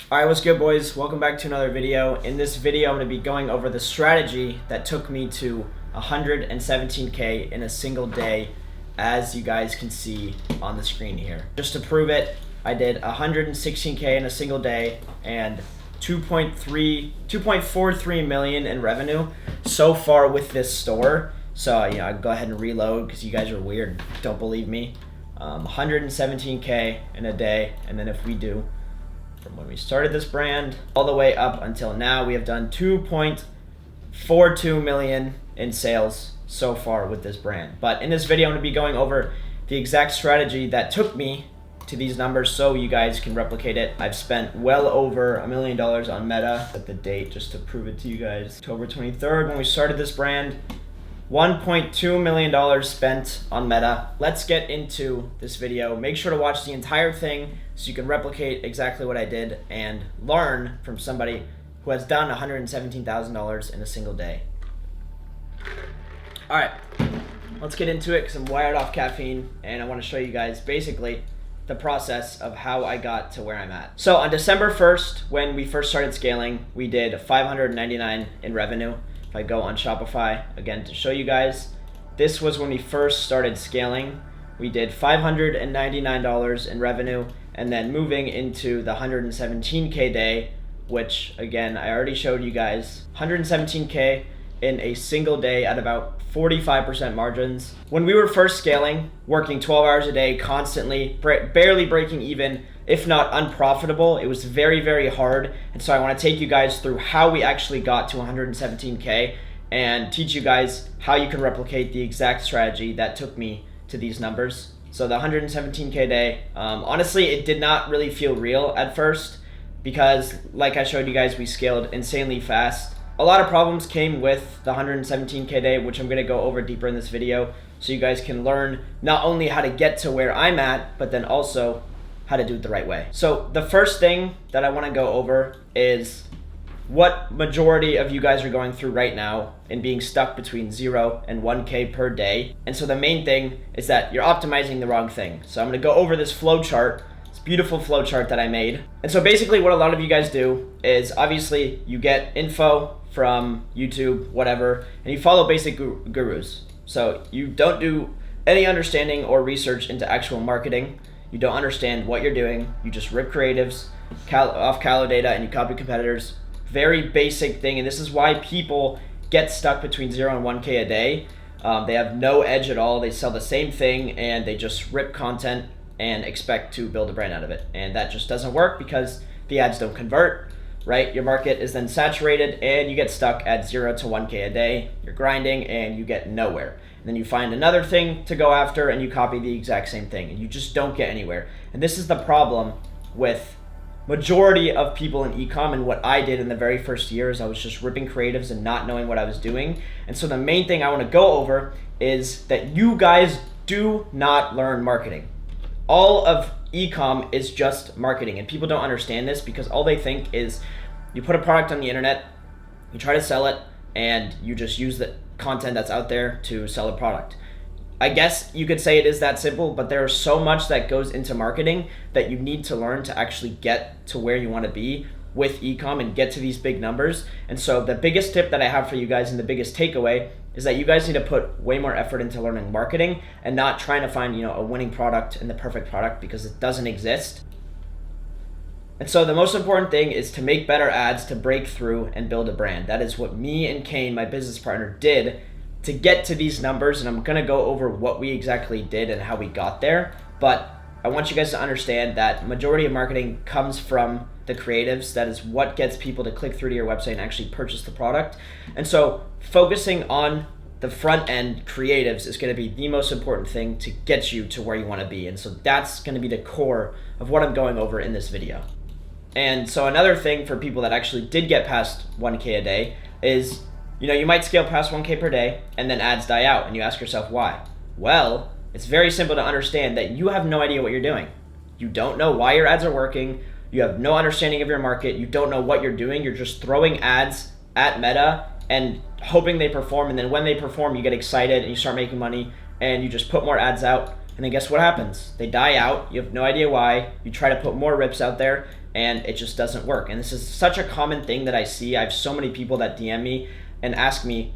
Alright, what's good, boys? Welcome back to another video. In this video, I'm going to be going over the strategy that took me to 117K in a single day, as you guys can see on the screen here. Just to prove it, I did 116K in a single day and 2.43 million in revenue so far with this store. So, I go ahead and reload because you guys are weird. Don't believe me. 117K in a day, and then if we do from when we started this brand all the way up until now, we have done 2.42 million in sales so far with this brand. But in this video, I'm going to be going over the exact strategy that took me to these numbers so you guys can replicate it. I've spent well over $1 million on Meta at the date, just to prove it to you guys. October 23rd, when we started this brand, $1.2 million spent on Meta. Let's get into this video. Make sure to watch the entire thing so you can replicate exactly what I did and learn from somebody who has done $117,000 in a single day. All right, let's get into it because I'm wired off caffeine and I want to show you guys basically the process of how I got to where I'm at. So on December 1st, when we first started scaling, we did $599 in revenue. If I go on Shopify, again, to show you guys, this was when we first started scaling. We did $599 in revenue, and then moving into the 117K day, which again, I already showed you guys, 117K in a single day at about 45% margins. When we were first scaling, working 12 hours a day, constantly, barely breaking even, if not unprofitable, it was very, very hard. And so I want to take you guys through how we actually got to 117K and teach you guys how you can replicate the exact strategy that took me to these numbers. So the 117K day, honestly, it did not really feel real at first because, like I showed you guys, we scaled insanely fast. A lot of problems came with the 117K day, which I'm going to go over deeper in this video so you guys can learn not only how to get to where I'm at, but then also how to do it the right way. So the first thing that I want to go over is what majority of you guys are going through right now and being stuck between 0 and 1K per day. And so the main thing is that you're optimizing the wrong thing. So I'm going to go over this flow chart, this beautiful flow chart that I made. And so basically what a lot of you guys do is obviously you get info from YouTube, whatever, and you follow basic gurus. So you don't do any understanding or research into actual marketing. You don't understand what you're doing. You just rip creatives off callow data and you copy competitors. Very basic thing, and this is why people get stuck between 0 and 1K a day. They have no edge at all. They sell the same thing and they just rip content and expect to build a brand out of it. And that just doesn't work because the ads don't convert, right? Your market is then saturated and you get stuck at 0 to 1K a day. You're grinding and you get nowhere. And then you find another thing to go after and you copy the exact same thing and you just don't get anywhere. And this is the problem with majority of people in ecom, and what I did in the very first years, I was just ripping creatives and not knowing what I was doing. And so the main thing I want to go over is that you guys do not learn marketing. All of ecom is just marketing, and people don't understand this because all they think is you put a product on the internet, you try to sell it, and you just use the content that's out there to sell a product. I guess you could say it is that simple, but there's so much that goes into marketing that you need to learn to actually get to where you want to be with ecom and get to these big numbers. And so the biggest tip that I have for you guys and the biggest takeaway is that you guys need to put way more effort into learning marketing and not trying to find, a winning product and the perfect product, because it doesn't exist. And so the most important thing is to make better ads to break through and build a brand. That is what me and Kane, my business partner, did to get to these numbers, and I'm gonna go over what we exactly did and how we got there. But I want you guys to understand that majority of marketing comes from the creatives. That is what gets people to click through to your website and actually purchase the product. And so focusing on the front end creatives is gonna be the most important thing to get you to where you wanna be. And so that's gonna be the core of what I'm going over in this video. And so another thing for people that actually did get past 1K a day is, you might scale past 1K per day and then ads die out and you ask yourself why. Well, it's very simple to understand that you have no idea what you're doing. You don't know why your ads are working. You have no understanding of your market. You don't know what you're doing. You're just throwing ads at Meta and hoping they perform. And then when they perform, you get excited and you start making money and you just put more ads out. And then guess what happens? They die out. You have no idea why. You try to put more rips out there and it just doesn't work. And this is such a common thing that I see. I have so many people that DM me and ask me,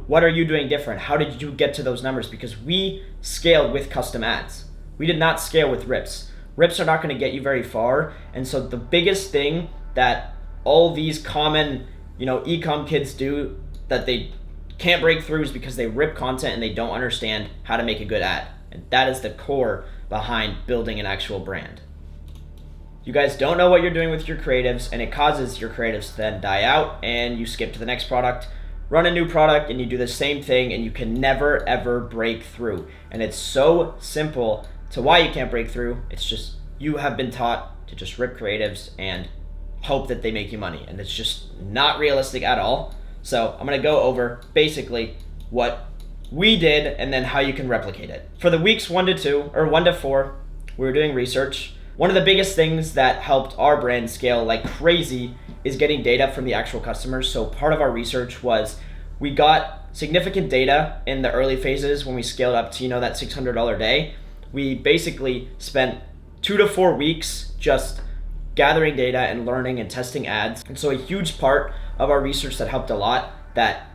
what are you doing different? How did you get to those numbers? Because we scaled with custom ads. We did not scale with rips. Rips are not going to get you very far. And so the biggest thing that all these common, ecom kids do that they can't break through is because they rip content and they don't understand how to make a good ad. And that is the core behind building an actual brand. You guys don't know what you're doing with your creatives, and it causes your creatives to then die out, and you skip to the next product, run a new product, and you do the same thing, and you can never ever break through. And it's so simple to why you can't break through. It's just you have been taught to just rip creatives and hope that they make you money, and it's just not realistic at all. So I'm gonna go over basically what we did and then how you can replicate it. For the weeks 1 to 4, we were doing research. One of the biggest things that helped our brand scale like crazy is getting data from the actual customers. So part of our research was we got significant data in the early phases when we scaled up to, that $600 day. We basically spent 2 to 4 weeks just gathering data and learning and testing ads. And so a huge part of our research that helped a lot that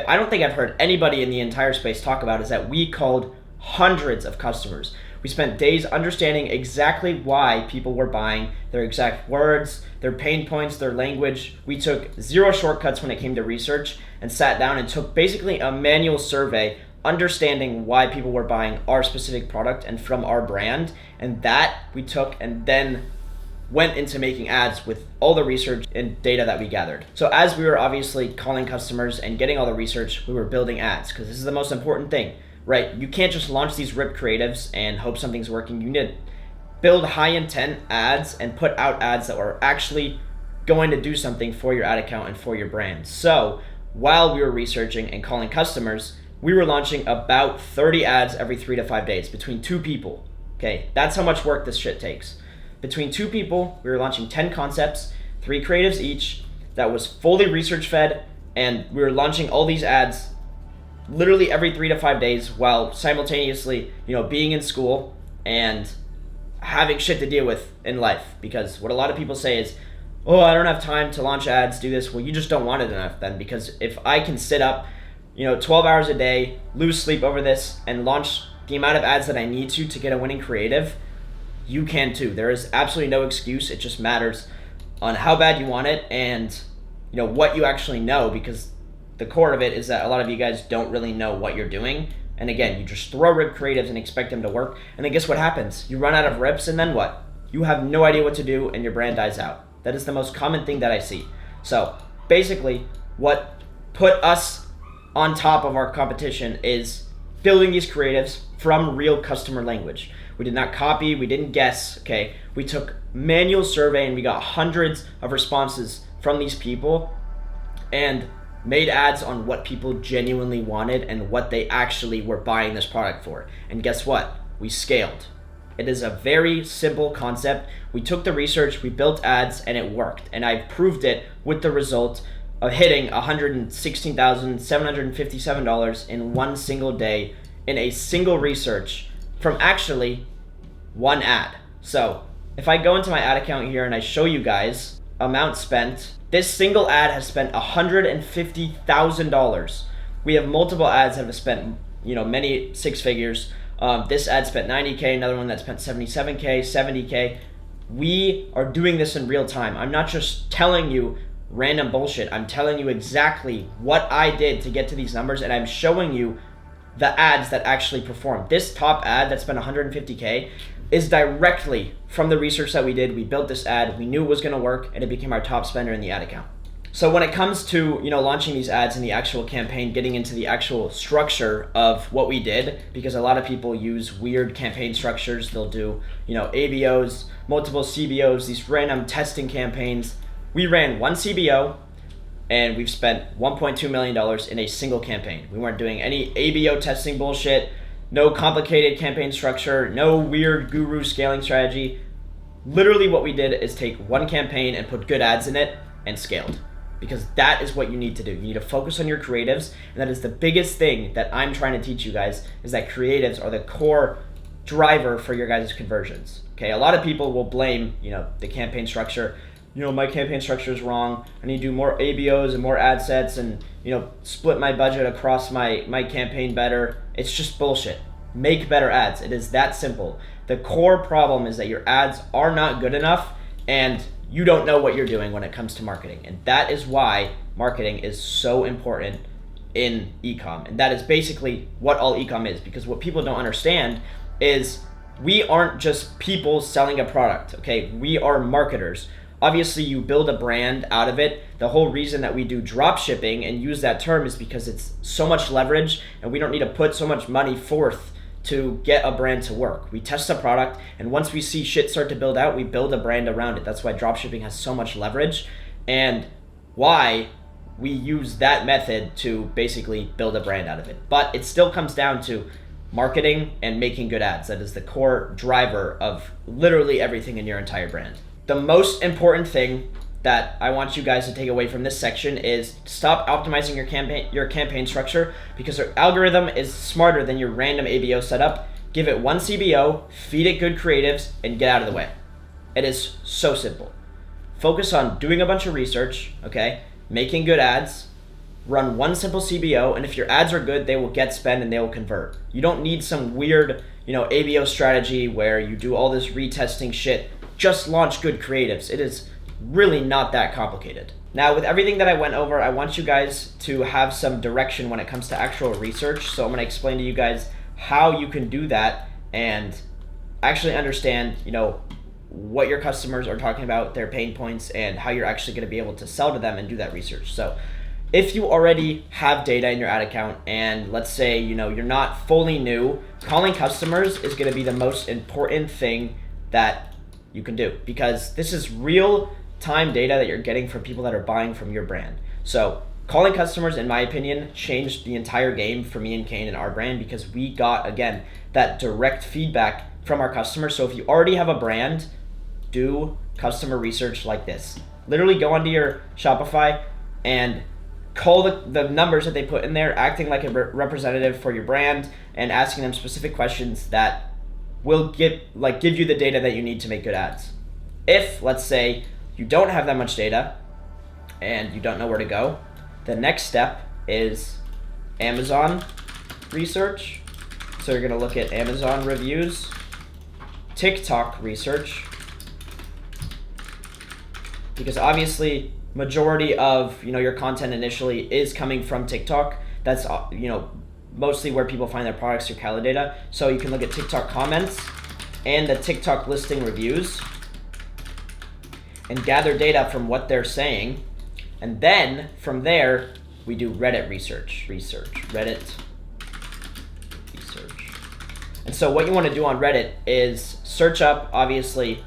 I don't think I've heard anybody in the entire space talk about is that we called hundreds of customers. We spent days understanding exactly why people were buying, their exact words, their pain points, their language. We took zero shortcuts when it came to research and sat down and took basically a manual survey understanding why people were buying our specific product and from our brand. And that we took and then went into making ads with all the research and data that we gathered. So as we were obviously calling customers and getting all the research, we were building ads because this is the most important thing. Right? You can't just launch these rip creatives and hope something's working. You need to build high intent ads and put out ads that are actually going to do something for your ad account and for your brand. So while we were researching and calling customers, we were launching about 30 ads every 3 to 5 days between 2 people. Okay, that's how much work this shit takes. Between 2 people, we were launching 10 concepts, 3 creatives each, that was fully research fed, and we were launching all these ads literally every 3 to 5 days while simultaneously, being in school and having shit to deal with in life. Because what a lot of people say is, oh, I don't have time to launch ads, do this. Well, you just don't want it enough then, because if I can sit up, 12 hours a day, lose sleep over this, and launch the amount of ads that I need to get a winning creative, you can too. There is absolutely no excuse. It just matters on how bad you want it and, what you actually know, because the core of it is that a lot of you guys don't really know what you're doing. And again, you just throw rip creatives and expect them to work. And then guess what happens? You run out of rips, and then what? You have no idea what to do and your brand dies out. That is the most common thing that I see. So basically, what put us on top of our competition is building these creatives from real customer language. We did not copy, we didn't guess, okay? We took manual survey and we got hundreds of responses from these people and made ads on what people genuinely wanted and what they actually were buying this product for. And guess what? We scaled. It is a very simple concept. We took the research, we built ads, and it worked. And I proved it with the result of hitting $116,757 in one single day in a single research from actually one ad. So if I go into my ad account here and I show you guys amount spent, this single ad has spent $150,000. We have multiple ads that have spent, many 6 figures. This ad spent $90K, another one that spent $77K, $70K. We are doing this in real time. I'm not just telling you random bullshit. I'm telling you exactly what I did to get to these numbers, and I'm showing you the ads that actually performed. This top ad that spent $150K is directly from the research that we did. We built this ad, we knew it was gonna work, and it became our top spender in the ad account. So when it comes to launching these ads in the actual campaign, getting into the actual structure of what we did, because a lot of people use weird campaign structures. They'll do ABOs, multiple CBOs, these random testing campaigns. We ran one CBO, and we've spent $1.2 million in a single campaign. We weren't doing any ABO testing bullshit, no complicated campaign structure, no weird guru scaling strategy. Literally what we did is take one campaign and put good ads in it and scaled. Because that is what you need to do. You need to focus on your creatives, and that is the biggest thing that I'm trying to teach you guys, is that creatives are the core driver for your guys' conversions. Okay, a lot of people will blame, the campaign structure. my campaign structure is wrong. I need to do more ABOs and more ad sets and, split my budget across my campaign better. It's just bullshit. Make better ads. It is that simple. The core problem is that your ads are not good enough and you don't know what you're doing when it comes to marketing. And that is why marketing is so important in ecom. And that is basically what all ecom is, because what people don't understand is we aren't just people selling a product, okay? We are marketers. Obviously, you build a brand out of it. The whole reason that we do drop shipping and use that term is because it's so much leverage and we don't need to put so much money forth to get a brand to work. We test a product, and once we see shit start to build out, we build a brand around it. That's why dropshipping has so much leverage, and why we use that method to basically build a brand out of it. But it still comes down to marketing and making good ads. That is the core driver of literally everything in your entire brand. The most important thing that I want you guys to take away from this section is stop optimizing your campaign structure, because your algorithm is smarter than your random ABO setup. Give it one CBO, feed it good creatives, and get out of the way. It is so simple. Focus on doing a bunch of research, okay? Making good ads, run one simple CBO, and if your ads are good, they will get spend and they will convert. You don't need some weird, ABO strategy where you do all this retesting shit. Just launch good creatives. It is really not that complicated. Now, with everything that I went over, I want you guys to have some direction when it comes to actual research. So I'm going to explain to you guys how you can do that and actually understand, what your customers are talking about, their pain points, and how you're actually going to be able to sell to them and do that research. So if you already have data in your ad account and let's say, you're not fully new, calling customers is going to be the most important thing that you can do, because this is real time data that you're getting from people that are buying from your brand. So calling customers, in my opinion, changed the entire game for me and Kane and our brand, because we got, again, that direct feedback from our customers. So if you already have a brand, do customer research like this. Literally go onto your Shopify and call the numbers that they put in there, acting like a representative for your brand and asking them specific questions that will give you the data that you need to make good ads. If, let's say, you don't have that much data and you don't know where to go, the next step is Amazon research. So you're gonna look at Amazon reviews, TikTok research, because obviously majority of your content initially is coming from TikTok. That's mostly where people find their products through Cali data. So you can look at TikTok comments and the TikTok listing reviews and gather data from what they're saying. And then from there, we do Reddit research. And so what you want to do on Reddit is search up, obviously,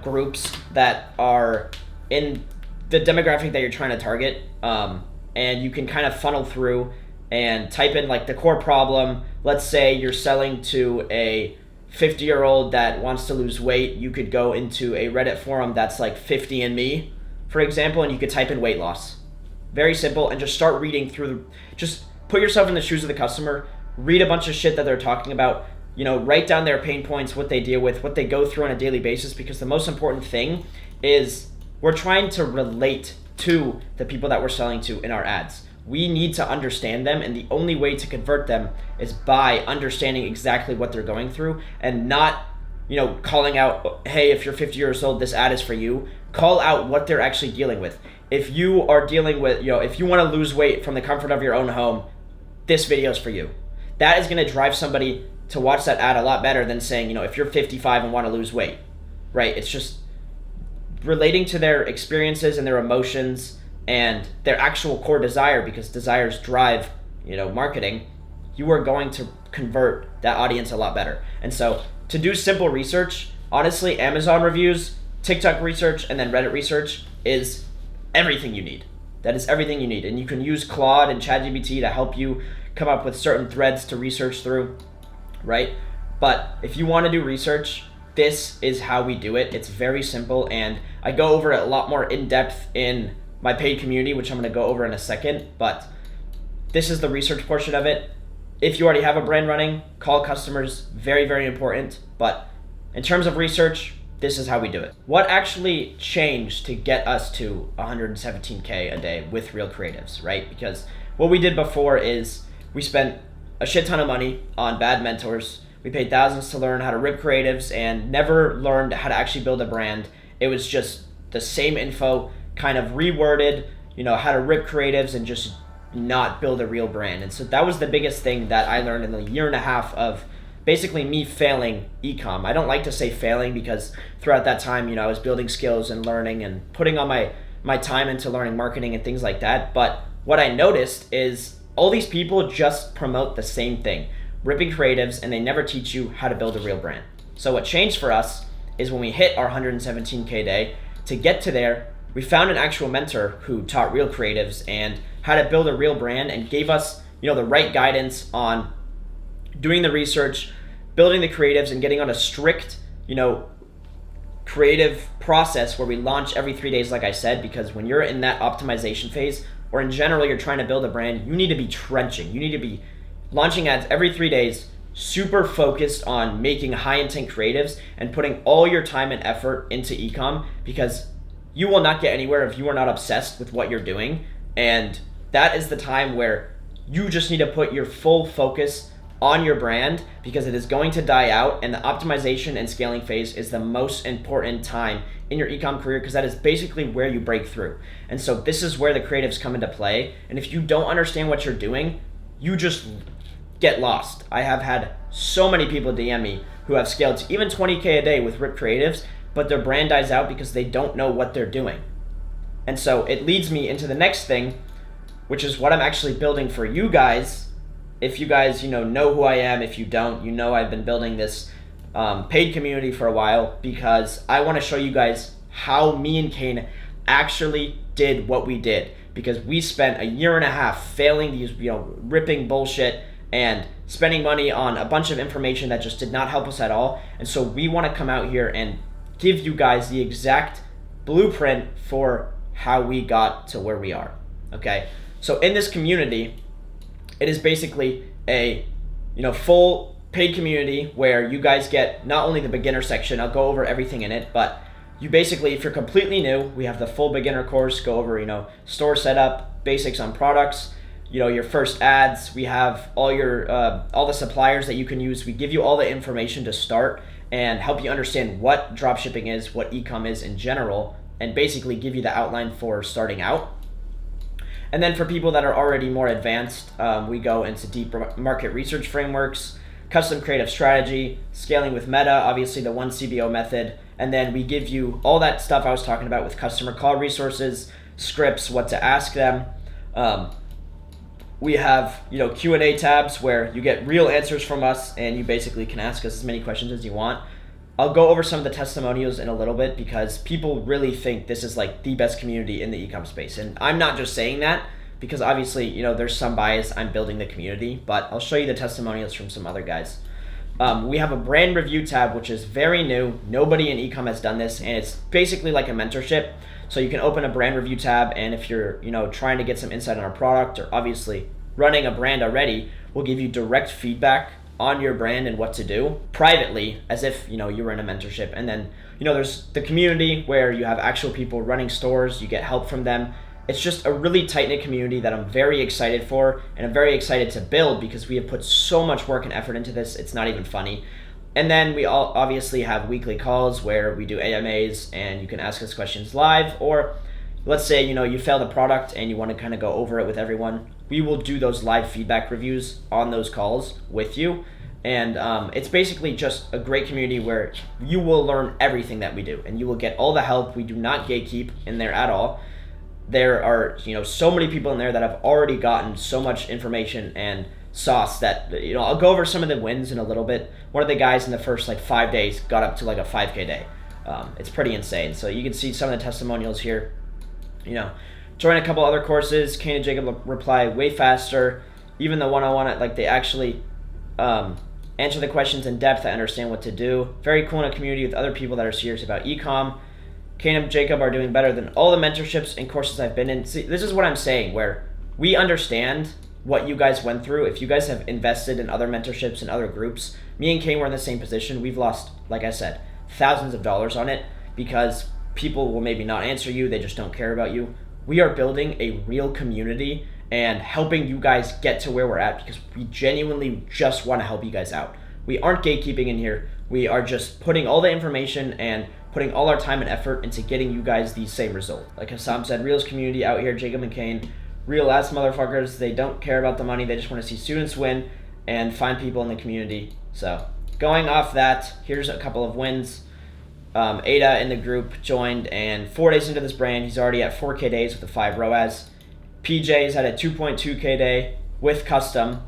groups that are in the demographic that you're trying to target. And you can kind of funnel through and type in the core problem. Let's say you're selling to a 50-year-old that wants to lose weight. You could go into a Reddit forum that's like 50andMe, for example, and you could type in weight loss. Very simple, and just start reading through. Just put yourself in the shoes of the customer, read a bunch of shit that they're talking about, write down their pain points, what they deal with, what they go through on a daily basis, because the most important thing is we're trying to relate to the people that we're selling to in our ads. We need to understand them, and the only way to convert them is by understanding exactly what they're going through and not, calling out, hey, if you're 50 years old, this ad is for you. Call out what they're actually dealing with. If you are dealing with, if you want to lose weight from the comfort of your own home, this video is for you. That is going to drive somebody to watch that ad a lot better than saying, if you're 55 and want to lose weight, right? It's just relating to their experiences and their emotions and their actual core desire, because desires drive, marketing. You are going to convert that audience a lot better. And so to do simple research, honestly, Amazon reviews, TikTok research, and then Reddit research is everything you need. That is everything you need. And you can use Claude and ChatGPT to help you come up with certain threads to research through, right? But if you want to do research, this is how we do it. It's very simple, and I go over it a lot more in depth in my paid community, which I'm going to go over in a second, but this is the research portion of it. If you already have a brand running, call customers, very, very important. But in terms of research, this is how we do it. What actually changed to get us to 117K a day with real creatives, right? Because what we did before is we spent a shit ton of money on bad mentors. We paid thousands to learn how to rip creatives and never learned how to actually build a brand. It was just the same info kind of reworded, how to rip creatives and just not build a real brand. And so that was the biggest thing that I learned in the year and a half of basically me failing ecom. I don't like to say failing because throughout that time, I was building skills and learning and putting all my time into learning marketing and things like that. But what I noticed is all these people just promote the same thing, ripping creatives, and they never teach you how to build a real brand. So what changed for us is when we hit our 117K day, to get to there, we found an actual mentor who taught real creatives and how to build a real brand and gave us, the right guidance on doing the research, building the creatives, and getting on a strict, creative process where we launch every 3 days, like I said, because when you're in that optimization phase, or in general, you're trying to build a brand, you need to be trenching. You need to be launching ads every 3 days, super focused on making high intent creatives and putting all your time and effort into ecom, because you will not get anywhere if you are not obsessed with what you're doing. And that is the time where you just need to put your full focus on your brand, because it is going to die out, and the optimization and scaling phase is the most important time in your ecom career, because that is basically where you break through. And so this is where the creatives come into play. And if you don't understand what you're doing, you just get lost. I have had so many people DM me who have scaled to even 20K a day with rip creatives, but their brand dies out because they don't know what they're doing. And so it leads me into the next thing, which is what I'm actually building for you guys. If you guys, know who I am. If you don't, I've been building this paid community for a while, because I want to show you guys how me and Kane actually did what we did, because we spent a year and a half failing these, ripping bullshit and spending money on a bunch of information that just did not help us at all. And so we want to come out here and give you guys the exact blueprint for how we got to where we are. Okay, so in this community, it is basically a full paid community where you guys get not only the beginner section, I'll go over everything in it, but you basically, if you're completely new, we have the full beginner course, go over store setup, basics on products, your first ads. We have all the suppliers that you can use. We give you all the information to start and help you understand what dropshipping is, what ecom is in general, and basically give you the outline for starting out. And then for people that are already more advanced, we go into deep market research frameworks, custom creative strategy, scaling with meta, obviously the 1CBO method, and then we give you all that stuff I was talking about with customer call resources, scripts, what to ask them. We have Q&A tabs where you get real answers from us, and you basically can ask us as many questions as you want. I'll go over some of the testimonials in a little bit, because people really think this is like the best community in the ecom space. And I'm not just saying that, because obviously, there's some bias. I'm building the community, but I'll show you the testimonials from some other guys. We have a brand review tab, which is very new. Nobody in ecom has done this, and it's basically like a mentorship. So you can open a brand review tab, and if you're, trying to get some insight on our product, or obviously running a brand already, we'll give you direct feedback on your brand and what to do privately, as if you were in a mentorship. And then there's the community where you have actual people running stores, you get help from them. It's just a really tight-knit community that I'm very excited for, and I'm very excited to build, because we have put so much work and effort into this, it's not even funny. And then we all obviously have weekly calls where we do AMAs, and you can ask us questions live, or let's say you failed a product and you want to kind of go over it with everyone. We will do those live feedback reviews on those calls with you. And it's basically just a great community where you will learn everything that we do, and you will get all the help. We do not gatekeep in there at all. There are so many people in there that have already gotten so much information and sauce that I'll go over some of the wins in a little bit. One of the guys in the first 5 days got up to a 5K day. It's pretty insane. So you can see some of the testimonials here. Join a couple other courses. Kane and Jacob reply way faster. Even the one-on-one, they actually answer the questions in depth. I understand what to do. Very cool in a community with other people that are serious about ecom. Kane and Jacob are doing better than all the mentorships and courses I've been in. See, this is what I'm saying, where we understand what you guys went through. If you guys have invested in other mentorships and other groups, me and Kane were in the same position. We've lost, like I said, thousands of dollars on it because people will maybe not answer you, they just don't care about you. We are building a real community and helping you guys get to where we're at because we genuinely just want to help you guys out. We aren't gatekeeping in here. We are just putting all the information and putting all our time and effort into getting you guys the same result. Like Hassam said, realist community out here, Jacob and Kane, real ass motherfuckers. They don't care about the money. They just want to see students win and find people in the community. So going off that, here's a couple of wins. Ada in the group joined, and 4 days into this brand, he's already at 4K days with the 5 ROAS. PJ is at a 2.2K day with custom.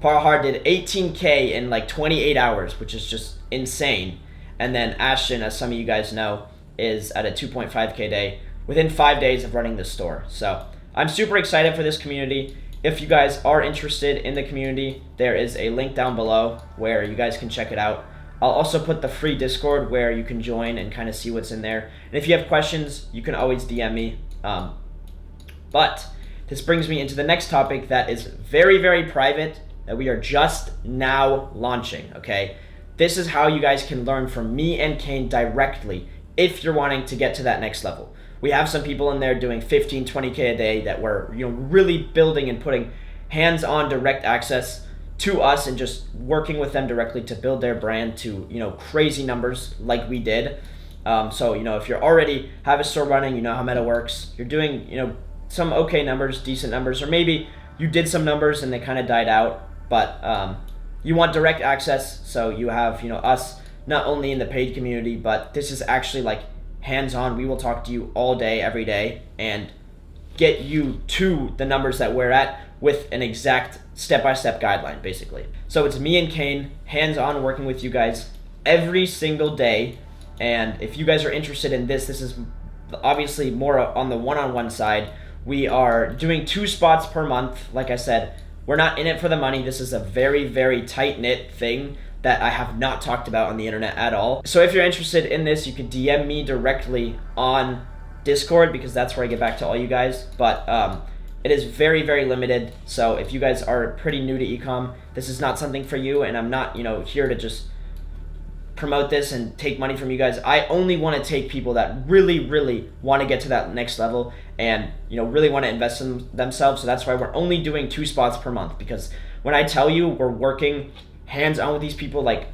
Parhar did 18K in like 28 hours, which is just insane. And then Ashton, as some of you guys know, is at a 2.5K day within 5 days of running this store. So I'm super excited for this community. If you guys are interested in the community, there is a link down below where you guys can check it out. I'll also put the free Discord where you can join and kind of see what's in there. And if you have questions, you can always DM me. But this brings me into the next topic that is very, very private that we are just now launching, okay? This is how you guys can learn from me and Kane directly if you're wanting to get to that next level. We have some people in there doing 15, 20K a day that we're really building and putting hands-on direct access to us and just working with them directly to build their brand to crazy numbers like we did. So if you're already have a store running, you know how Meta works, you're doing some okay numbers, decent numbers, or maybe you did some numbers and they kind of died out, but you want direct access, so you have us not only in the paid community, but this is actually like hands-on. We will talk to you all day, every day, and get you to the numbers that we're at with an exact step-by-step guideline, basically. So it's me and Kane, hands-on, working with you guys every single day. And if you guys are interested in this is obviously more on the one-on-one side. We are doing 2 spots per month. Like I said, we're not in it for the money. This is a very, very tight-knit thing that I have not talked about on the internet at all. So if you're interested in this, you can DM me directly on Discord because that's where I get back to all you guys. But it is very, very limited. So if you guys are pretty new to Ecom, this is not something for you, and I'm not here to just promote this and take money from you guys. I only want to take people that really, really want to get to that next level and really want to invest in themselves. So that's why we're only doing 2 spots per month, because when I tell you we're working hands-on with these people, like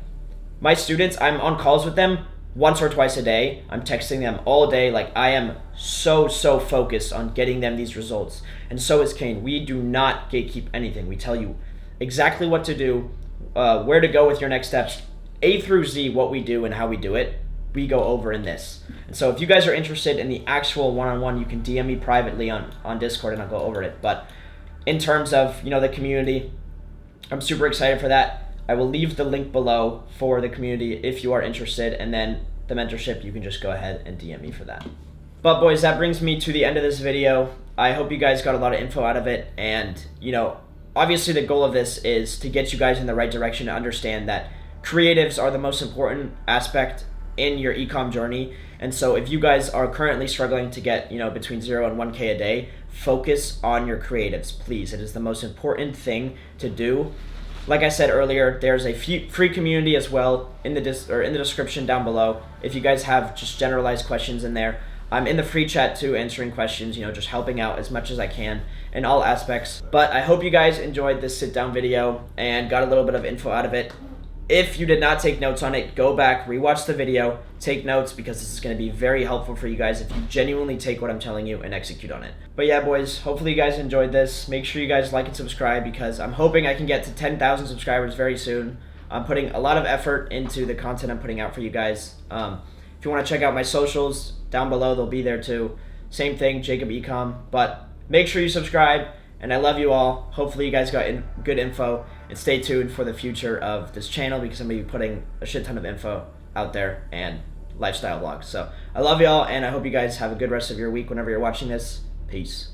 my students, I'm on calls with them once or twice a day. I'm texting them all day. Like I am so focused on getting them these results, and so is Kane. We do not gatekeep anything. We tell you exactly what to do, where to go with your next steps, A through Z, what we do and how we do it. We go over in this. And so if you guys are interested in the actual one-on-one, you can DM me privately on Discord and I'll go over it. But in terms of the community, I'm super excited for that. I will leave the link below for the community if you are interested, and then the mentorship, you can just go ahead and DM me for that. But boys, that brings me to the end of this video. I hope you guys got a lot of info out of it, and obviously the goal of this is to get you guys in the right direction to understand that creatives are the most important aspect in your ecom journey. And so if you guys are currently struggling to get between 0 and 1K a day, focus on your creatives, please. It is the most important thing to do. Like I said earlier, there's a free community as well in the description down below. If you guys have just generalized questions in there, I'm in the free chat too, answering questions, just helping out as much as I can in all aspects. But I hope you guys enjoyed this sit-down video and got a little bit of info out of it. If you did not take notes on it, go back, rewatch the video, take notes, because this is going to be very helpful for you guys if you genuinely take what I'm telling you and execute on it. But yeah, boys, hopefully you guys enjoyed this. Make sure you guys like and subscribe, because I'm hoping I can get to 10,000 subscribers very soon. I'm putting a lot of effort into the content I'm putting out for you guys. If you want to check out my socials, down below, they'll be there too. Same thing, Jacob Ecom. But make sure you subscribe, and I love you all. Hopefully you guys got good info, and stay tuned for the future of this channel, because I'm going to be putting a shit ton of info out there and lifestyle vlogs. So I love y'all, and I hope you guys have a good rest of your week whenever you're watching this. Peace.